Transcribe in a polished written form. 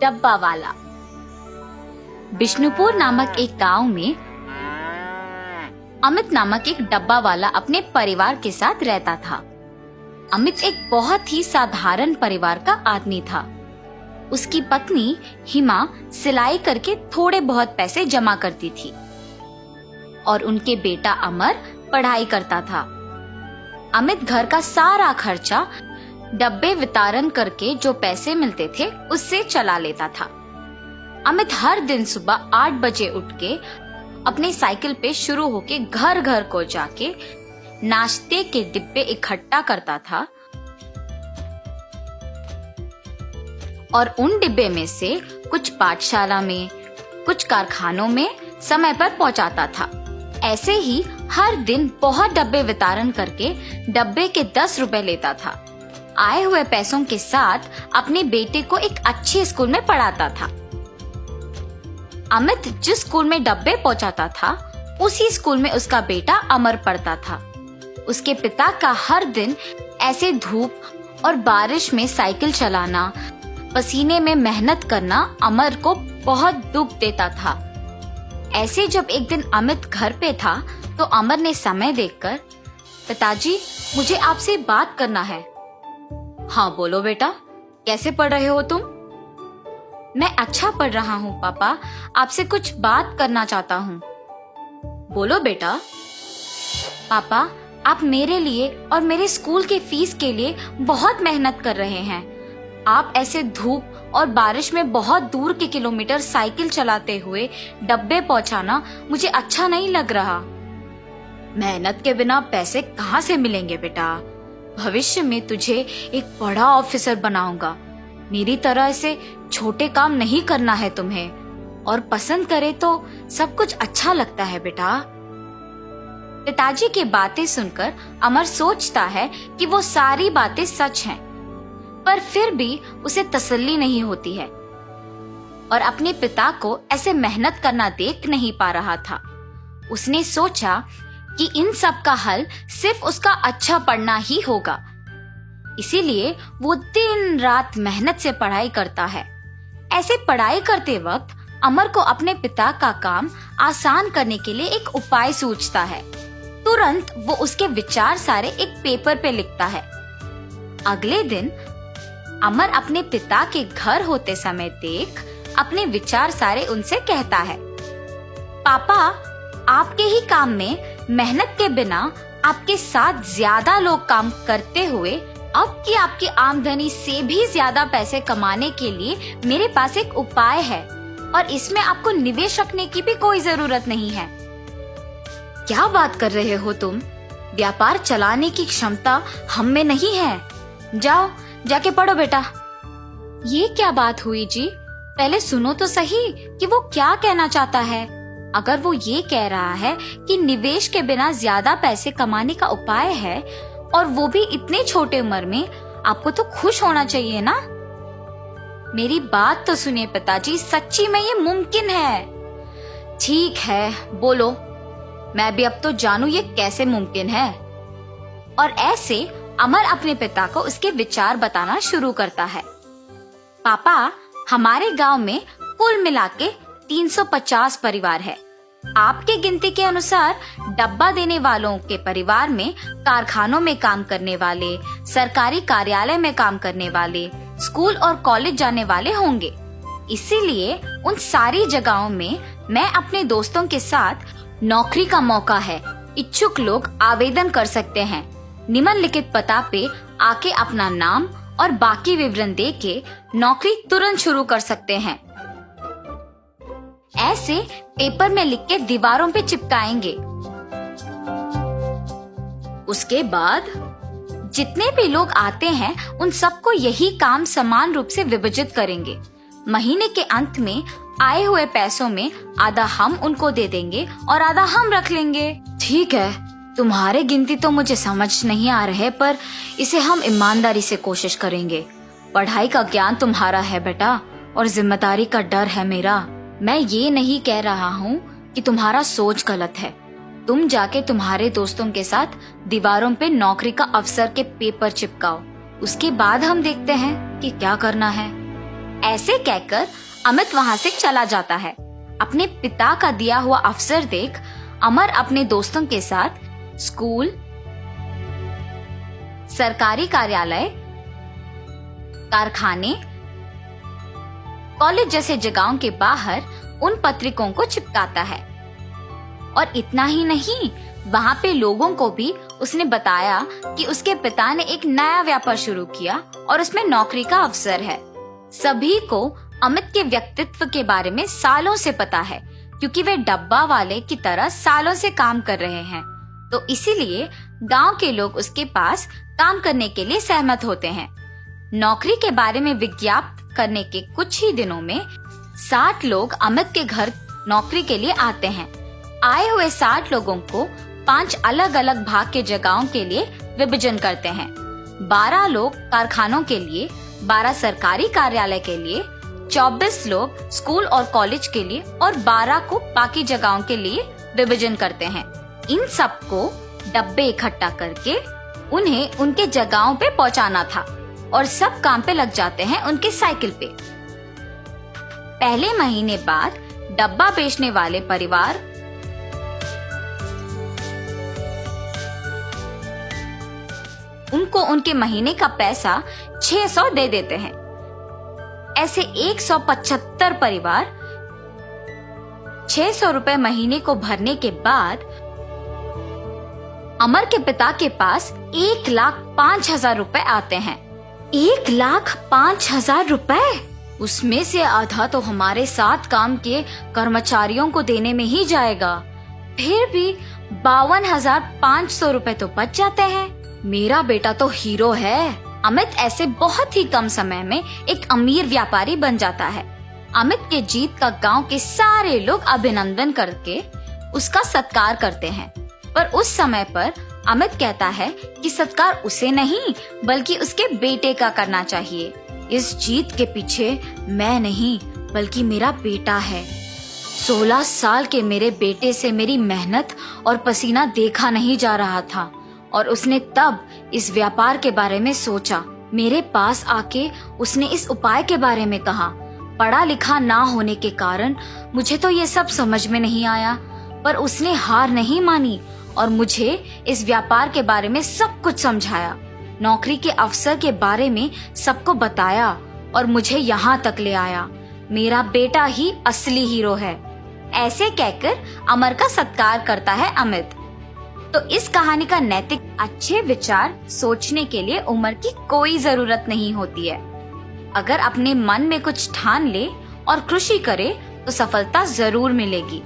डब्बा वाला। बिष्णुपुर नामक एक गांव में अमित नामक एक डब्बा वाला अपने परिवार के साथ रहता था। अमित एक बहुत ही साधारण परिवार का आदमी था। उसकी पत्नी हिमा सिलाई करके थोड़े बहुत पैसे जमा करती थी और उनके बेटा अमर पढ़ाई करता था। अमित घर का सारा खर्चा डब्बे वितरण करके जो पैसे मिलते थे उससे चला लेता था। अमित हर दिन सुबह 8 बजे उठ के अपने साइकिल पे शुरू होके घर घर को जाके नाश्ते के डिब्बे इकट्ठा करता था और उन डिब्बे में से कुछ पाठशाला में, कुछ कारखानों में समय पर पहुंचाता था। ऐसे ही हर दिन बहुत डब्बे वितरण करके डब्बे के 10 रुपए लेता था। आए हुए पैसों के साथ अपने बेटे को एक अच्छे स्कूल में पढ़ाता था। अमित जिस स्कूल में डब्बे पहुंचाता था उसी स्कूल में उसका बेटा अमर पढ़ता था। उसके पिता का हर दिन ऐसे धूप और बारिश में साइकिल चलाना, पसीने में मेहनत करना अमर को बहुत दुख देता था। ऐसे जब एक दिन अमित घर पे था तो अमर ने समय देखकर, पिताजी मुझे आपसे बात करना है। हाँ बोलो बेटा, कैसे पढ़ रहे हो तुम? मैं अच्छा पढ़ रहा हूँ पापा, आपसे कुछ बात करना चाहता हूँ। बोलो बेटा। पापा आप मेरे लिए और मेरे स्कूल के फीस के लिए बहुत मेहनत कर रहे हैं। आप ऐसे धूप और बारिश में बहुत दूर के किलोमीटर साइकिल चलाते हुए डब्बे पहुंचाना मुझे अच्छा नहीं लग रहा। मेहनत के बिना पैसे कहाँ से मिलेंगे बेटा? भविष्य में तुझे एक बड़ा ऑफिसर बनाऊंगा। मेरी तरह ऐसे छोटे काम नहीं करना है तुम्हें, और पसंद करे तो सब कुछ अच्छा लगता है बेटा। पिताजी की बातें सुनकर अमर सोचता है कि वो सारी बातें सच हैं, पर फिर भी उसे तसल्ली नहीं होती है और अपने पिता को ऐसे मेहनत करना देख नहीं पा रहा था। उसने सोचा कि इन सब का हल सिर्फ उसका अच्छा पढ़ना ही होगा। इसीलिए वो दिन रात मेहनत से पढ़ाई करता है। ऐसे पढ़ाई करते वक्त अमर को अपने पिता का काम आसान करने के लिए एक उपाय सूझता है। तुरंत वो उसके विचार सारे एक पेपर पे लिखता है। अगले दिन अमर अपने पिता के घर होते समय देख अपने विचार सारे उनसे कहता है, पापा आपके ही काम में मेहनत के बिना आपके साथ ज्यादा लोग काम करते हुए अब कि आपकी आमदनी से भी ज्यादा पैसे कमाने के लिए मेरे पास एक उपाय है और इसमें आपको निवेश रखने की भी कोई जरूरत नहीं है। क्या बात कर रहे हो तुम? व्यापार चलाने की क्षमता हम में नहीं है। जाओ जाके पढ़ो बेटा। ये क्या बात हुई जी? पहले सुनो तो सही कि वो क्या कहना चाहता है। अगर वो ये कह रहा है कि निवेश के बिना ज्यादा पैसे कमाने का उपाय है और वो भी इतने छोटे उम्र में, आपको तो खुश होना चाहिए ना। मेरी बात तो सुनिए पिताजी, सच्ची में ये मुमकिन है। ठीक है बोलो, मैं भी अब तो जानू ये कैसे मुमकिन है। और ऐसे अमर अपने पिता को उसके विचार बताना शुरू करता है। पापा हमारे गांव में कुल मिला के 350 परिवार है। आपके गिनती के अनुसार डब्बा देने वालों के परिवार में कारखानों में काम करने वाले, सरकारी कार्यालय में काम करने वाले, स्कूल और कॉलेज जाने वाले होंगे। इसीलिए उन सारी जगहों में मैं अपने दोस्तों के साथ नौकरी का मौका है। इच्छुक लोग आवेदन कर सकते हैं। निम्नलिखित पता पे आके अपना नाम और बाकी विवरण दे के नौकरी तुरंत शुरू कर सकते हैं। ऐसे पेपर में लिख के दीवारों पे चिपकाएंगे। उसके बाद जितने भी लोग आते हैं उन सबको यही काम समान रूप से विभाजित करेंगे। महीने के अंत में आए हुए पैसों में आधा हम उनको दे देंगे और आधा हम रख लेंगे। ठीक है, तुम्हारे गिनती तो मुझे समझ नहीं आ रहे, पर इसे हम ईमानदारी से कोशिश करेंगे। पढ़ाई का ज्ञान तुम्हारा है बेटा और जिम्मेदारी का डर है मेरा। मैं ये नहीं कह रहा हूँ कि तुम्हारा सोच गलत है। तुम जाके तुम्हारे दोस्तों के साथ दीवारों पे नौकरी का अवसर के पेपर चिपकाओ। उसके बाद हम देखते हैं कि क्या करना है। ऐसे कहकर अमित वहाँ से चला जाता है। अपने पिता का दिया हुआ अवसर देख अमर अपने दोस्तों के साथ स्कूल, सरकारी कार्यालय, कारखाने, कॉलेज जैसे जगहों के बाहर उन पत्रिकों को चिपकाता है। और इतना ही नहीं, वहाँ पे लोगों को भी उसने बताया कि उसके पिता ने एक नया व्यापार शुरू किया और उसमें नौकरी का अवसर है। सभी को अमित के व्यक्तित्व के बारे में सालों से पता है, क्योंकि वे डब्बा वाले की तरह सालों से काम कर रहे हैं। तो इसीलिए गांव के लोग उसके पास काम करने के लिए सहमत होते हैं। नौकरी के बारे में विज्ञापन करने के कुछ ही दिनों में 60 लोग अमित के घर नौकरी के लिए आते हैं। आए हुए 60 लोगों को 5 अलग अलग भाग के जगहों के लिए विभाजन करते हैं। 12 लोग कारखानों के लिए, 12 सरकारी कार्यालय के लिए, 24 लोग स्कूल और कॉलेज के लिए और 12 को बाकी जगहों के लिए विभाजन करते हैं। इन सबको डब्बे इकट्ठा करके उन्हें उनके जगहों पे पहुंचाना था और सब काम पे लग जाते हैं उनके साइकिल पे। पहले महीने बाद डब्बा बेचने वाले परिवार उनको उनके महीने का पैसा 600 दे देते हैं। ऐसे 175 परिवार 600 रुपए महीने को भरने के बाद अमर के पिता के पास 1,05,000 रुपए आते हैं। 1,05,000 रुपए? उसमें से आधा तो हमारे साथ काम किए कर्मचारियों को देने में ही जाएगा। फिर भी 52,500 रुपए तो बच जाते हैं। मेरा बेटा तो हीरो है। अमित ऐसे बहुत ही कम समय में एक अमीर व्यापारी बन जाता है। अमित के जीत का गांव के सारे लोग अभिनंदन करके उसका सत्कार करते हैं। पर उस समय पर अमित कहता है कि सत्कार उसे नहीं बल्कि उसके बेटे का करना चाहिए। इस जीत के पीछे मैं नहीं बल्कि मेरा बेटा है। 16 साल के मेरे बेटे से मेरी मेहनत और पसीना देखा नहीं जा रहा था और उसने तब इस व्यापार के बारे में सोचा। मेरे पास आके उसने इस उपाय के बारे में कहा। पढ़ा लिखा ना होने के कारण मुझे तो ये सब समझ में नहीं आया, पर उसने हार नहीं मानी और मुझे इस व्यापार के बारे में सब कुछ समझाया, नौकरी के अवसर के बारे में सबको बताया और मुझे यहाँ तक ले आया। मेरा बेटा ही असली हीरो है। ऐसे कहकर अमर का सत्कार करता है अमित। तो इस कहानी का नैतिक अच्छे विचार सोचने के लिए उम्र की कोई जरूरत नहीं होती है। अगर अपने मन में कुछ ठान ले और कृषि करे तो सफलता जरूर मिलेगी।